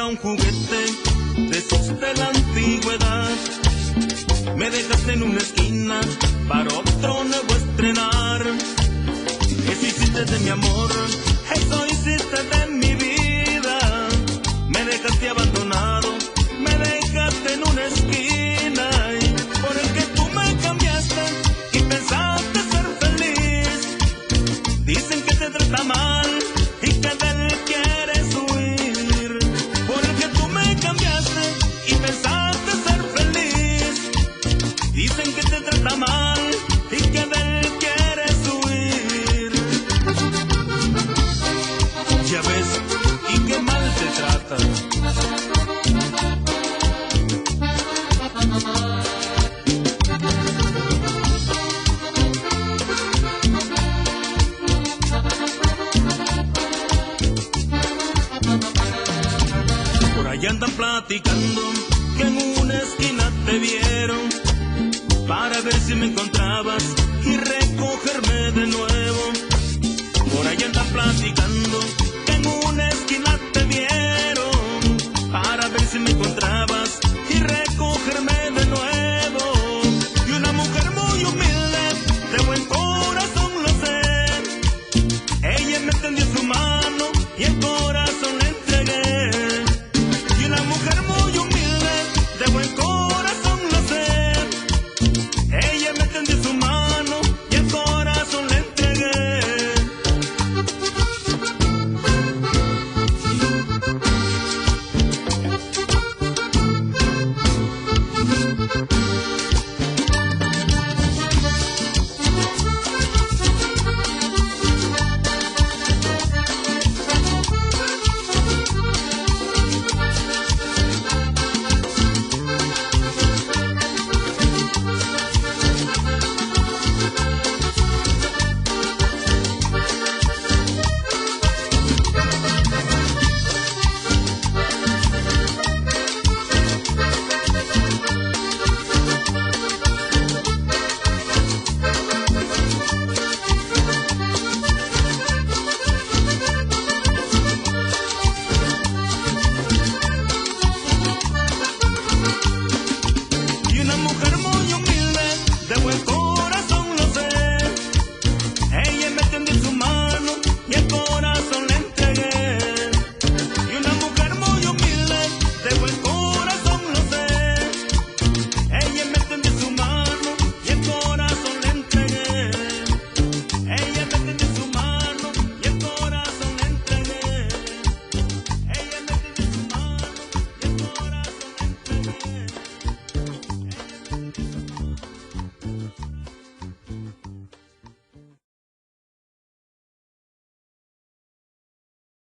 un juguete de esos de la antigüedad. Me dejaste en una esquina para otro nuevo estrenar. Eso hiciste de mi amor, eso hiciste de mi vida. Me dejaste abandonado, me dejaste en una esquina. Por el que tú me cambiaste y pensaste ser feliz. Dicen que te trata mal y que de él quieres huir. Por el que tú me cambiaste y pensaste ser feliz. Dicen que te trata mal y que de él quieres huir. Ya ves, y qué mal te trata. Por ahí andan platicando que en una esquina te vieron para ver si me encontrabas y recogerme de nuevo. Por ahí andan platicando